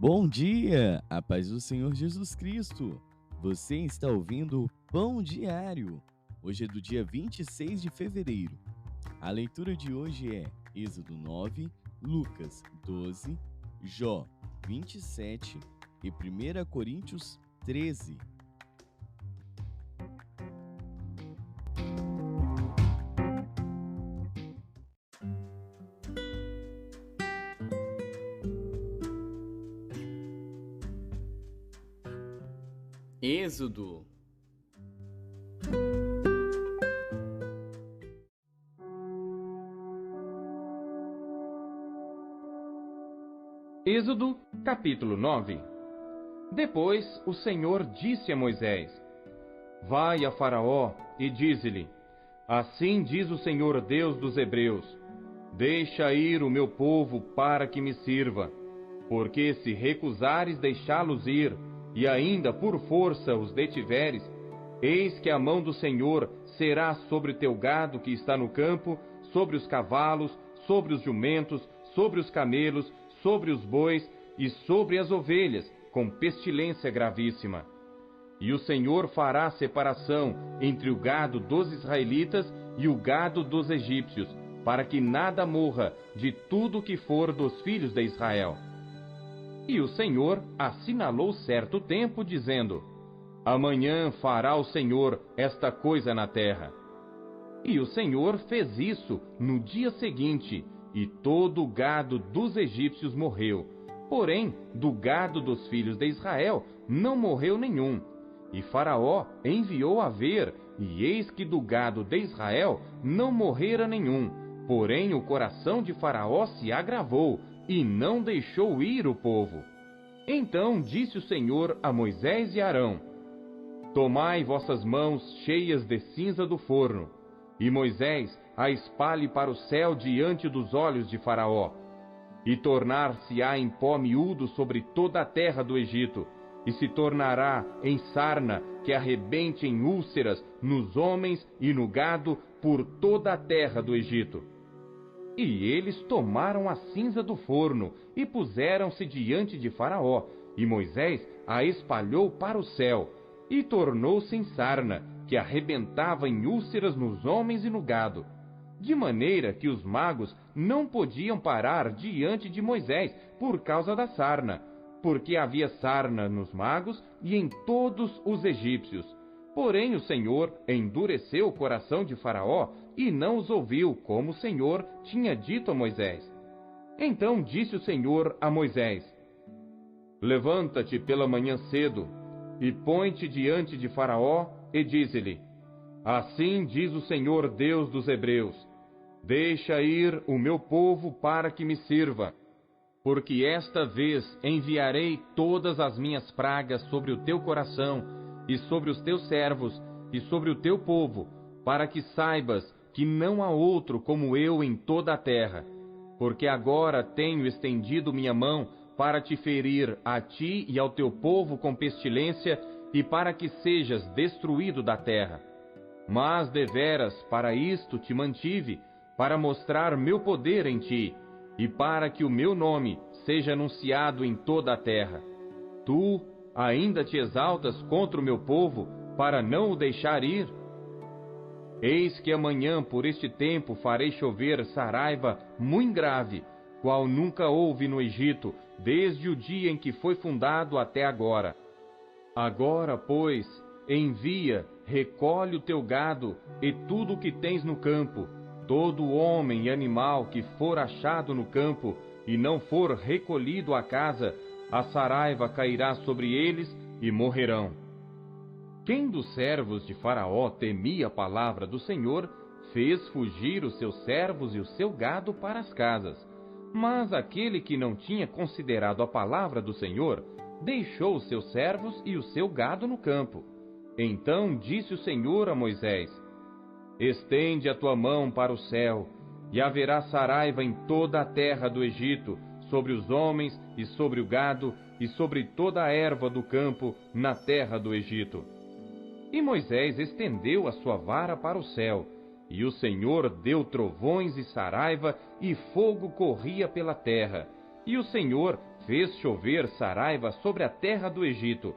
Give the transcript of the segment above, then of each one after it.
Bom dia, a paz do Senhor Jesus Cristo. Você está ouvindo o Pão Diário. Hoje é do dia 26 de fevereiro. A leitura de hoje é Êxodo 9, Lucas 12, Jó 27 e 1 Coríntios 13. Êxodo. Êxodo, capítulo 9. Depois o Senhor disse a Moisés: Vai a Faraó e dize-lhe: Assim diz o Senhor Deus dos Hebreus: Deixa ir o meu povo para que me sirva. Porque se recusares deixá-los ir, e ainda por força os detiveres, eis que a mão do Senhor será sobre teu gado que está no campo, sobre os cavalos, sobre os jumentos, sobre os camelos, sobre os bois e sobre as ovelhas, com pestilência gravíssima. E o Senhor fará separação entre o gado dos israelitas e o gado dos egípcios, para que nada morra de tudo que for dos filhos de Israel. E o Senhor assinalou certo tempo, dizendo: Amanhã fará o Senhor esta coisa na terra. E o Senhor fez isso no dia seguinte, e todo o gado dos egípcios morreu. Porém, do gado dos filhos de Israel não morreu nenhum. E Faraó enviou a ver, e eis que do gado de Israel não morrera nenhum. Porém, o coração de Faraó se agravou, e não deixou ir o povo. Então disse o Senhor a Moisés e Arão: Tomai vossas mãos cheias de cinza do forno, e Moisés a espalhe para o céu diante dos olhos de Faraó. E tornar-se-á em pó miúdo sobre toda a terra do Egito, e se tornará em sarna que arrebente em úlceras nos homens e no gado por toda a terra do Egito. E eles tomaram a cinza do forno e puseram-se diante de Faraó, e Moisés a espalhou para o céu, e tornou-se em sarna, que arrebentava em úlceras nos homens e no gado, de maneira que os magos não podiam parar diante de Moisés por causa da sarna, porque havia sarna nos magos e em todos os egípcios. Porém o Senhor endureceu o coração de Faraó e não os ouviu, como o Senhor tinha dito a Moisés. Então disse o Senhor a Moisés: Levanta-te pela manhã cedo, e põe-te diante de Faraó, e dize-lhe: Assim diz o Senhor Deus dos Hebreus: Deixa ir o meu povo para que me sirva. Porque esta vez enviarei todas as minhas pragas sobre o teu coração, e sobre os teus servos, e sobre o teu povo, para que saibas que não há outro como eu em toda a terra. Porque agora tenho estendido minha mão para te ferir a ti e ao teu povo com pestilência, e para que sejas destruído da terra. Mas deveras para isto te mantive, para mostrar meu poder em ti, e para que o meu nome seja anunciado em toda a terra. Tu ainda te exaltas contra o meu povo, para não o deixar ir? Eis que amanhã por este tempo farei chover saraiva muito grave, qual nunca houve no Egito, desde o dia em que foi fundado até agora. Agora, pois, envia, recolhe o teu gado e tudo o que tens no campo, todo homem e animal que for achado no campo e não for recolhido à casa, a saraiva cairá sobre eles e morrerão. Quem dos servos de Faraó temia a palavra do Senhor, fez fugir os seus servos e o seu gado para as casas. Mas aquele que não tinha considerado a palavra do Senhor, deixou os seus servos e o seu gado no campo. Então disse o Senhor a Moisés: Estende a tua mão para o céu, e haverá saraiva em toda a terra do Egito, sobre os homens e sobre o gado, e sobre toda a erva do campo na terra do Egito. E Moisés estendeu a sua vara para o céu, e o Senhor deu trovões e saraiva, e fogo corria pela terra, E o Senhor fez chover saraiva sobre a terra do Egito.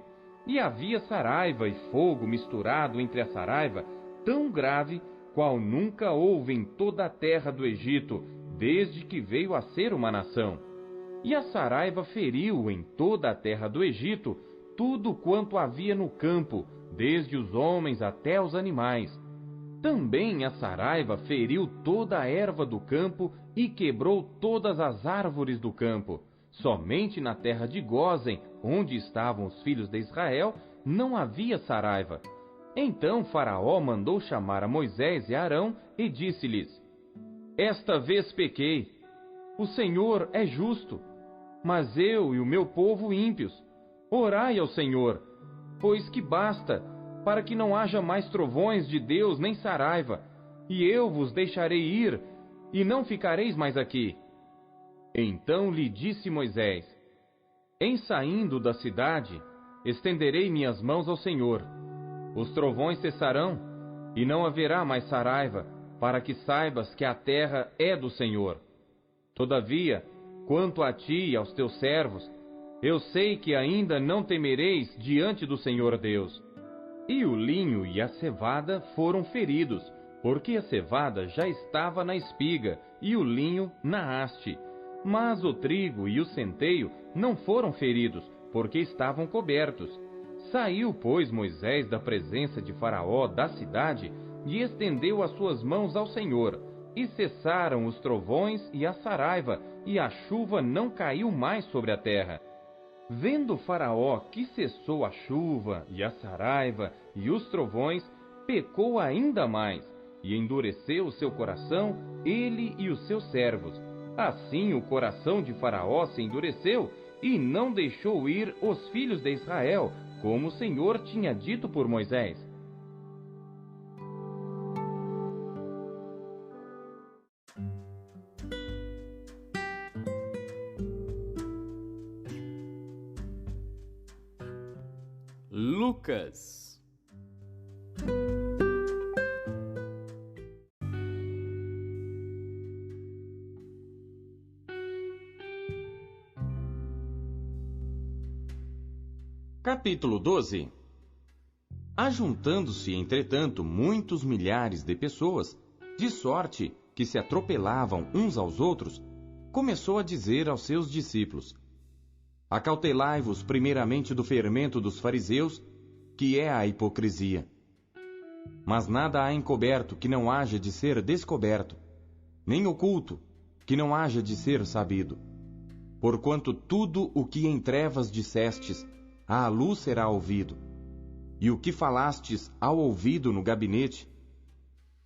E havia saraiva e fogo misturado entre a saraiva, tão grave, qual nunca houve em toda a terra do Egito, desde que veio a ser uma nação. E a saraiva feriu em toda a terra do Egito tudo quanto havia no campo, desde os homens até os animais. Também a saraiva feriu toda a erva do campo e quebrou todas as árvores do campo. Somente na terra de Gósen, onde estavam os filhos de Israel, não havia saraiva. Então Faraó mandou chamar a Moisés e Arão e disse-lhes: Esta vez pequei. O Senhor é justo, mas eu e o meu povo ímpios. Orai ao Senhor, pois que basta, para que não haja mais trovões de Deus nem saraiva, e eu vos deixarei ir, e não ficareis mais aqui. Então lhe disse Moisés: Em saindo da cidade, estenderei minhas mãos ao Senhor. Os trovões cessarão, e não haverá mais saraiva, para que saibas que a terra é do Senhor. Todavia, quanto a ti e aos teus servos, eu sei que ainda não temereis diante do Senhor Deus. E o linho e a cevada foram feridos, porque a cevada já estava na espiga, e o linho na haste. Mas o trigo e o centeio não foram feridos, porque estavam cobertos. Saiu, pois, Moisés da presença de Faraó da cidade, e estendeu as suas mãos ao Senhor, e cessaram os trovões e a saraiva, e a chuva não caiu mais sobre a terra. Vendo Faraó que cessou a chuva, e a saraiva, e os trovões, pecou ainda mais, e endureceu o seu coração, ele e os seus servos. Assim o coração de Faraó se endureceu, e não deixou ir os filhos de Israel, como o Senhor tinha dito por Moisés. Lucas. Capítulo 12. Ajuntando-se, entretanto, muitos milhares de pessoas, de sorte que se atropelavam uns aos outros, começou a dizer aos seus discípulos: Acautelai-vos primeiramente do fermento dos fariseus, que é a hipocrisia. Mas nada há encoberto que não haja de ser descoberto, nem oculto que não haja de ser sabido. Porquanto tudo o que em trevas dissestes, à luz será ouvido, e o que falastes ao ouvido no gabinete,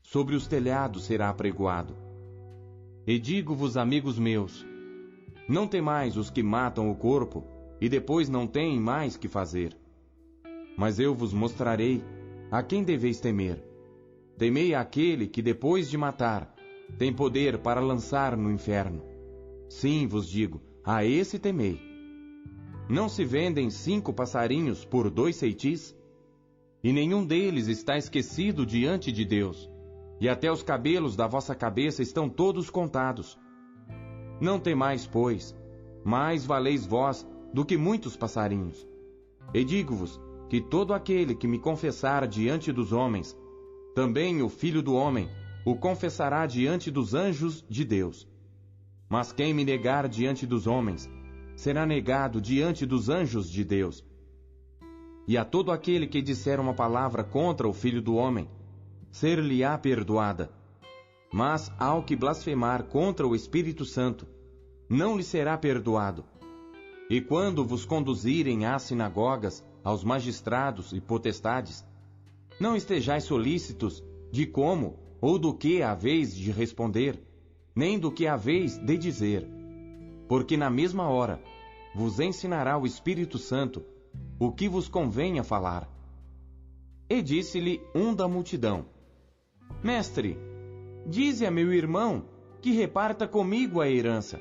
sobre os telhados será apregoado. E digo-vos, amigos meus, não temais os que matam o corpo, e depois não têm mais que fazer. Mas eu vos mostrarei a quem deveis temer. Temei aquele que, depois de matar, tem poder para lançar no inferno. Sim, vos digo, a esse temei. Não se vendem 5 passarinhos por 2 ceitis? E nenhum deles está esquecido diante de Deus, e até os cabelos da vossa cabeça estão todos contados. Não temais, pois, mais valeis vós do que muitos passarinhos. E digo-vos que todo aquele que me confessar diante dos homens, também o Filho do Homem o confessará diante dos anjos de Deus. Mas quem me negar diante dos homens, será negado diante dos anjos de Deus. E a todo aquele que disser uma palavra contra o Filho do Homem, ser-lhe-á perdoada. Mas ao que blasfemar contra o Espírito Santo, não lhe será perdoado. E quando vos conduzirem às sinagogas, aos magistrados e potestades, não estejais solícitos de como ou do que haveis de responder, nem do que haveis de dizer, porque na mesma hora vos ensinará o Espírito Santo o que vos convenha falar. E disse-lhe um da multidão: Mestre, dize a meu irmão que reparta comigo a herança.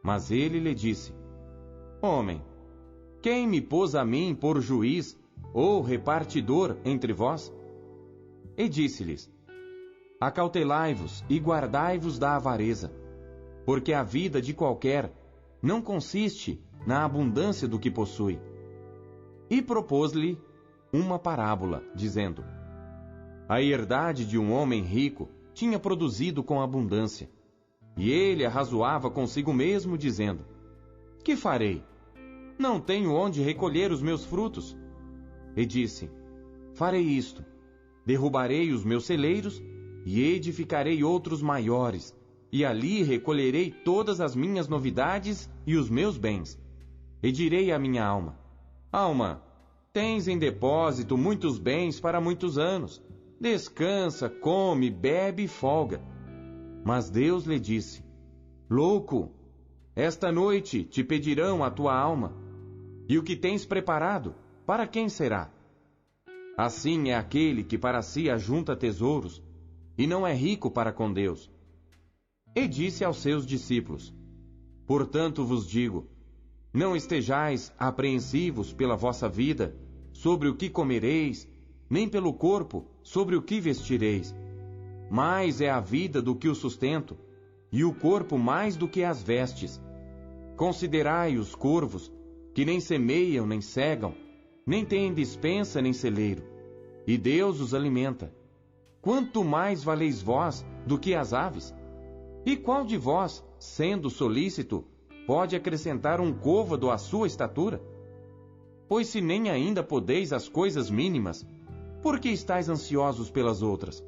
Mas ele lhe disse: Homem, quem me pôs a mim por juiz ou repartidor entre vós? E disse-lhes: Acautelai-vos e guardai-vos da avareza, porque a vida de qualquer não consiste na abundância do que possui. E propôs-lhe uma parábola, dizendo: a herdade de um homem rico tinha produzido com abundância, e ele arrazoava consigo mesmo, dizendo: que farei? Não tenho onde recolher os meus frutos. E disse: farei isto: derrubarei os meus celeiros e edificarei outros maiores, e ali recolherei todas as minhas novidades e os meus bens. E direi à minha alma: alma, tens em depósito muitos bens para muitos anos. Descansa, come, bebe e folga. Mas Deus lhe disse: louco, esta noite te pedirão a tua alma, e o que tens preparado, para quem será? Assim é aquele que para si ajunta tesouros, e não é rico para com Deus. E disse aos seus discípulos: portanto vos digo, não estejais apreensivos pela vossa vida, sobre o que comereis, nem pelo corpo, sobre o que vestireis. Mais é a vida do que o sustento, e o corpo mais do que as vestes. Considerai os corvos, que nem semeiam nem cegam, nem têm despensa nem celeiro, e Deus os alimenta. Quanto mais valeis vós do que as aves? E qual de vós, sendo solícito, pode acrescentar um côvado à sua estatura? Pois se nem ainda podeis as coisas mínimas, por que estáis ansiosos pelas outras?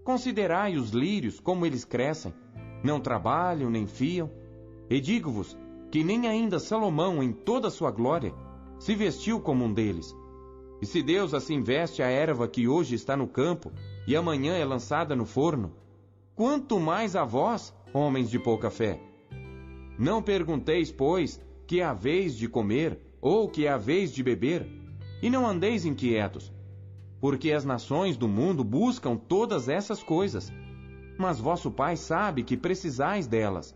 Considerai os lírios como eles crescem, não trabalham nem fiam, e digo-vos que nem ainda Salomão, em toda a sua glória, se vestiu como um deles. E se Deus assim veste a erva que hoje está no campo, e amanhã é lançada no forno, quanto mais a vós, homens de pouca fé. Não pergunteis, pois, que haveis de comer, ou que haveis de beber, e não andeis inquietos, porque as nações do mundo buscam todas essas coisas, mas vosso Pai sabe que precisais delas.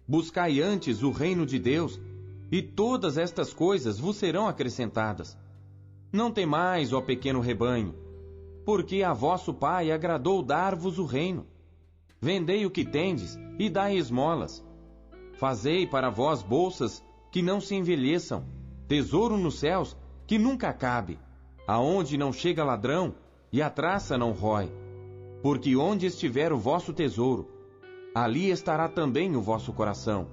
Buscai antes o reino de Deus, e todas estas coisas vos serão acrescentadas. Não temais, ó pequeno rebanho, porque a vosso Pai agradou dar-vos o reino. Vendei o que tendes e dai esmolas. Fazei para vós bolsas que não se envelheçam, tesouro nos céus que nunca acabe, aonde não chega ladrão e a traça não rói. Porque onde estiver o vosso tesouro, ali estará também o vosso coração.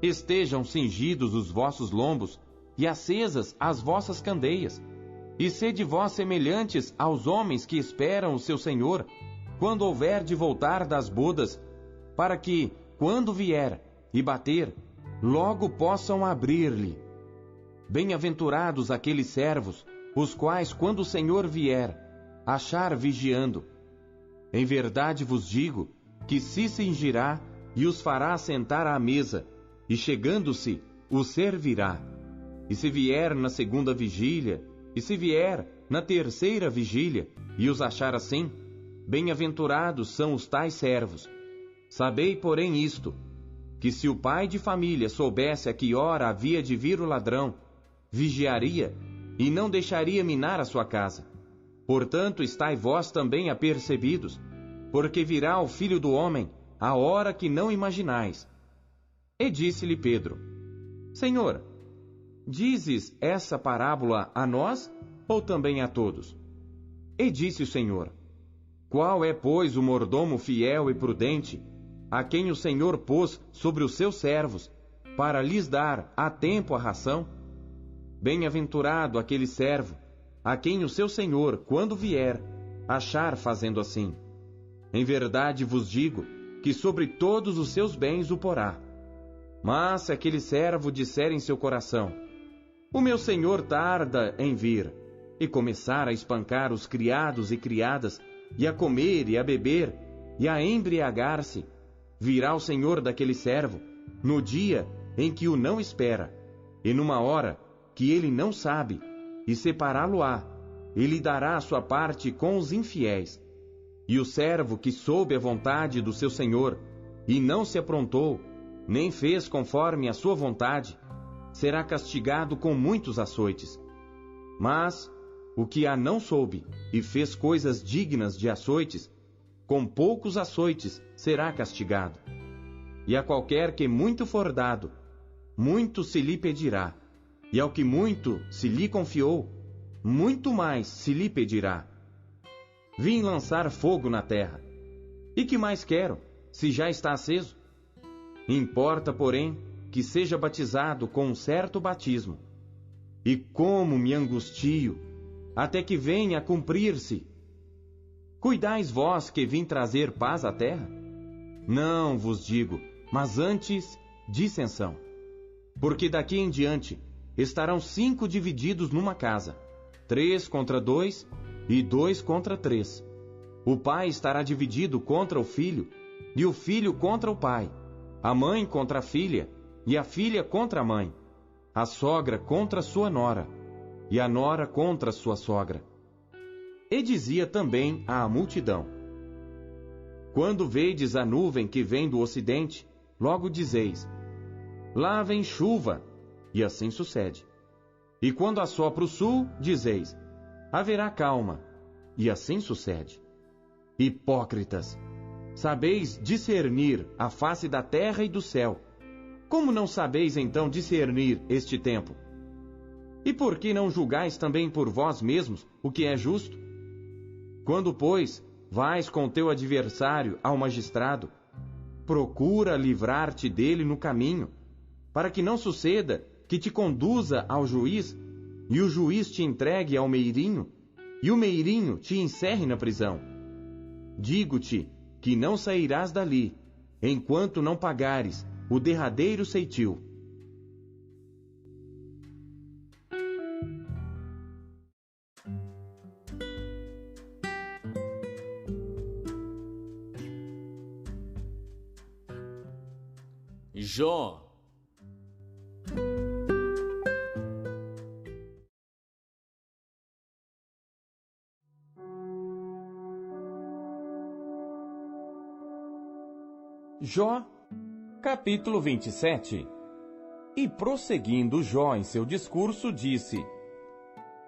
Estejam cingidos os vossos lombos e acesas as vossas candeias, e sede vós semelhantes aos homens que esperam o seu Senhor, quando houver de voltar das bodas, para que, quando vier e bater, logo possam abrir-lhe. Bem-aventurados aqueles servos, os quais, quando o Senhor vier, achar vigiando. Em verdade vos digo que se cingirá e os fará sentar à mesa, e chegando-se, os servirá. E se vier na segunda vigília, e se vier na terceira vigília, e os achar assim, bem-aventurados são os tais servos. Sabei, porém, isto, que se o pai de família soubesse a que hora havia de vir o ladrão, vigiaria e não deixaria minar a sua casa. Portanto, estai vós também apercebidos, porque virá o Filho do Homem a hora que não imaginais. E disse-lhe Pedro: Senhor, dizes essa parábola a nós ou também a todos? E disse o Senhor: Qual é, pois, o mordomo fiel e prudente, a quem o Senhor pôs sobre os seus servos, para lhes dar a tempo a ração? Bem-aventurado aquele servo, a quem o seu Senhor, quando vier, achar fazendo assim. Em verdade vos digo que sobre todos os seus bens o porá. Mas se aquele servo disser em seu coração: O meu Senhor tarda em vir, e começar a espancar os criados e criadas, e a comer e a beber, e a embriagar-se, virá o Senhor daquele servo, no dia em que o não espera, e numa hora que ele não sabe, e separá-lo-á, e lhe dará a sua parte com os infiéis. E o servo que soube a vontade do seu Senhor, e não se aprontou, nem fez conforme a sua vontade, será castigado com muitos açoites. Mas o que a não soube, e fez coisas dignas de açoites, com poucos açoites será castigado. E a qualquer que muito for dado, muito se lhe pedirá, e ao que muito se lhe confiou, muito mais se lhe pedirá. Vim lançar fogo na terra. E que mais quero, se já está aceso? Importa, porém, que seja batizado com um certo batismo. E como me angustio, até que venha a cumprir-se. Cuidais vós que vim trazer paz à terra? Não vos digo, mas antes dissensão. Porque daqui em diante estarão 5 divididos numa casa, 3 contra 2 e 2 contra 3. O pai estará dividido contra o filho, e o filho contra o pai, a mãe contra a filha, e a filha contra a mãe, a sogra contra sua nora, e a nora contra sua sogra. E dizia também à multidão: Quando vedes a nuvem que vem do ocidente, logo dizeis: Lá vem chuva, e assim sucede. E quando assopra o sul, dizeis: Haverá calma, e assim sucede. Hipócritas! Sabeis discernir a face da terra e do céu. Como não sabeis então discernir este tempo? E por que não julgais também por vós mesmos o que é justo? Quando, pois, vais com teu adversário ao magistrado, procura livrar-te dele no caminho, para que não suceda que te conduza ao juiz, e o juiz te entregue ao meirinho, e o meirinho te encerre na prisão. Digo-te que não sairás dali, enquanto não pagares o derradeiro ceitil. Jó. Jó, capítulo 27. E prosseguindo Jó em seu discurso, disse: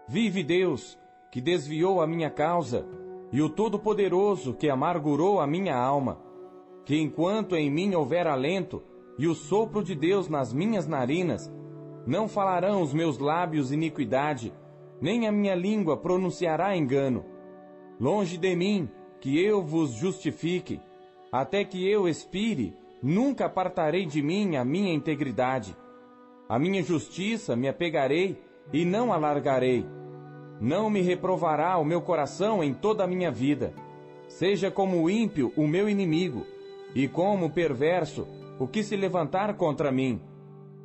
Vive Deus, que desviou a minha causa, e o Todo-Poderoso, que amargurou a minha alma, que enquanto em mim houver alento, e o sopro de Deus nas minhas narinas, não falarão os meus lábios iniquidade, nem a minha língua pronunciará engano. Longe de mim, que eu vos justifique, até que eu expire, nunca apartarei de mim a minha integridade. A minha justiça me apegarei e não alargarei. Não me reprovará o meu coração em toda a minha vida. Seja como o ímpio o meu inimigo, e como o perverso o que se levantar contra mim.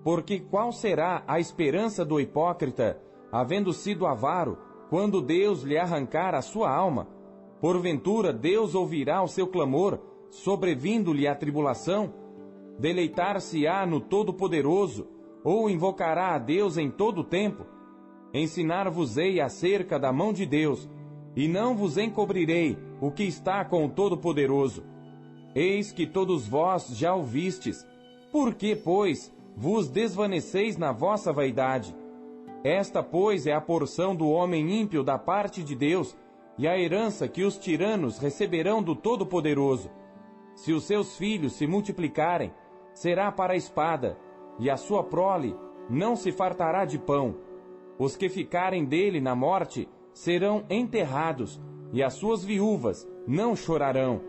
Porque qual será a esperança do hipócrita, havendo sido avaro, quando Deus lhe arrancar a sua alma? Porventura Deus ouvirá o seu clamor, sobrevindo-lhe a tribulação? Deleitar-se-á no Todo-Poderoso, ou invocará a Deus em todo o tempo? Ensinar-vos-ei acerca da mão de Deus, e não vos encobrirei o que está com o Todo-Poderoso. Eis que todos vós já o vistes. Por que, pois, vos desvaneceis na vossa vaidade? Esta, pois, é a porção do homem ímpio da parte de Deus, e a herança que os tiranos receberão do Todo-Poderoso. Se os seus filhos se multiplicarem, será para a espada, e a sua prole não se fartará de pão. Os que ficarem dele na morte serão enterrados, e as suas viúvas não chorarão.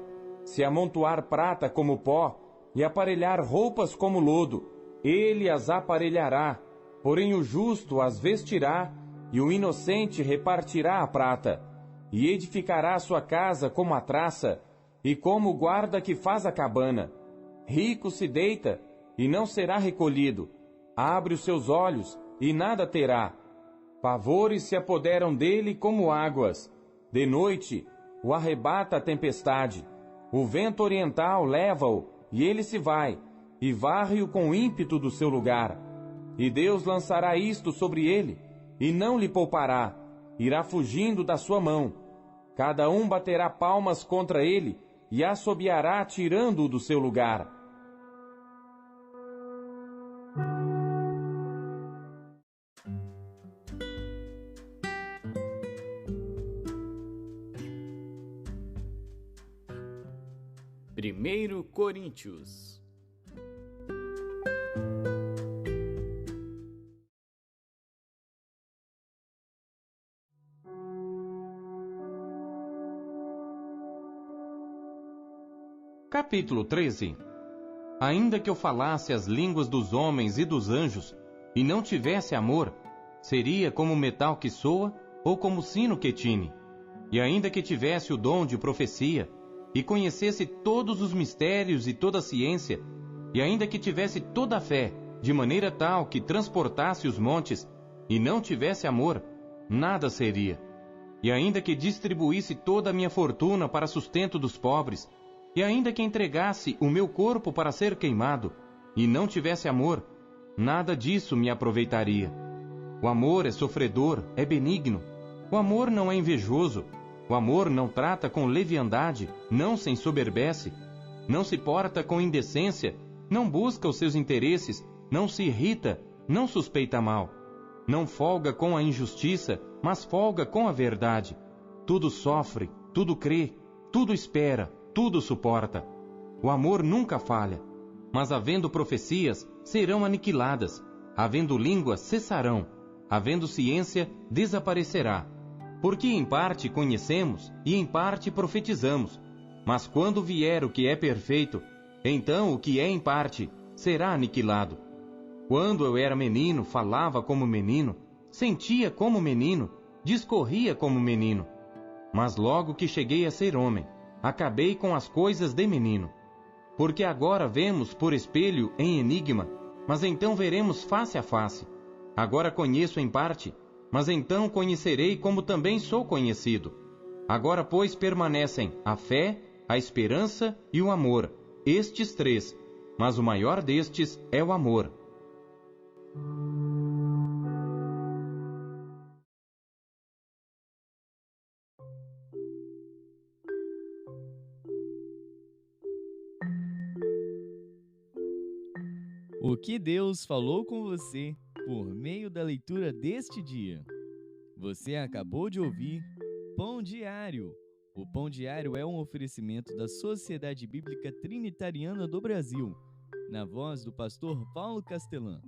Se amontoar prata como pó, e aparelhar roupas como lodo, ele as aparelhará, porém o justo as vestirá, e o inocente repartirá a prata, e edificará sua casa como a traça, e como o guarda que faz a cabana. Rico se deita, e não será recolhido. Abre os seus olhos, e nada terá. Pavores se apoderam dele como águas. De noite, o arrebata a tempestade. O vento oriental leva-o, e ele se vai, e varre-o com ímpeto do seu lugar. E Deus lançará isto sobre ele, e não lhe poupará. Irá fugindo da sua mão. Cada um baterá palmas contra ele, e assobiará tirando-o do seu lugar. Primeiro Coríntios. Capítulo 13. Ainda que eu falasse as línguas dos homens e dos anjos, e não tivesse amor, seria como metal que soa, ou como sino que tine. E ainda que tivesse o dom de profecia, e conhecesse todos os mistérios e toda a ciência, e ainda que tivesse toda a fé, de maneira tal que transportasse os montes, e não tivesse amor, nada seria. E ainda que distribuísse toda a minha fortuna para sustento dos pobres, e ainda que entregasse o meu corpo para ser queimado, e não tivesse amor, nada disso me aproveitaria. O amor é sofredor, é benigno. O amor não é invejoso. O amor não trata com leviandade, não se ensoberbece, não se porta com indecência, não busca os seus interesses, não se irrita, não suspeita mal. Não folga com a injustiça, mas folga com a verdade. Tudo sofre, tudo crê, tudo espera, tudo suporta. O amor nunca falha. Mas havendo profecias, serão aniquiladas. Havendo línguas, cessarão. Havendo ciência, desaparecerá. Porque em parte conhecemos e em parte profetizamos. Mas quando vier o que é perfeito, então o que é em parte será aniquilado. Quando eu era menino, falava como menino, sentia como menino, discorria como menino. Mas logo que cheguei a ser homem, acabei com as coisas de menino. Porque agora vemos por espelho em enigma, mas então veremos face a face. Agora conheço em parte, mas então conhecerei como também sou conhecido. Agora, pois, permanecem a fé, a esperança e o amor, estes três, mas o maior destes é o amor. O que Deus falou com você por meio da leitura deste dia? Você acabou de ouvir Pão Diário. O Pão Diário é um oferecimento da Sociedade Bíblica Trinitariana do Brasil, na voz do pastor Paulo Castelã.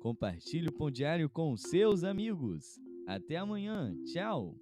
Compartilhe o Pão Diário com seus amigos. Até amanhã. Tchau!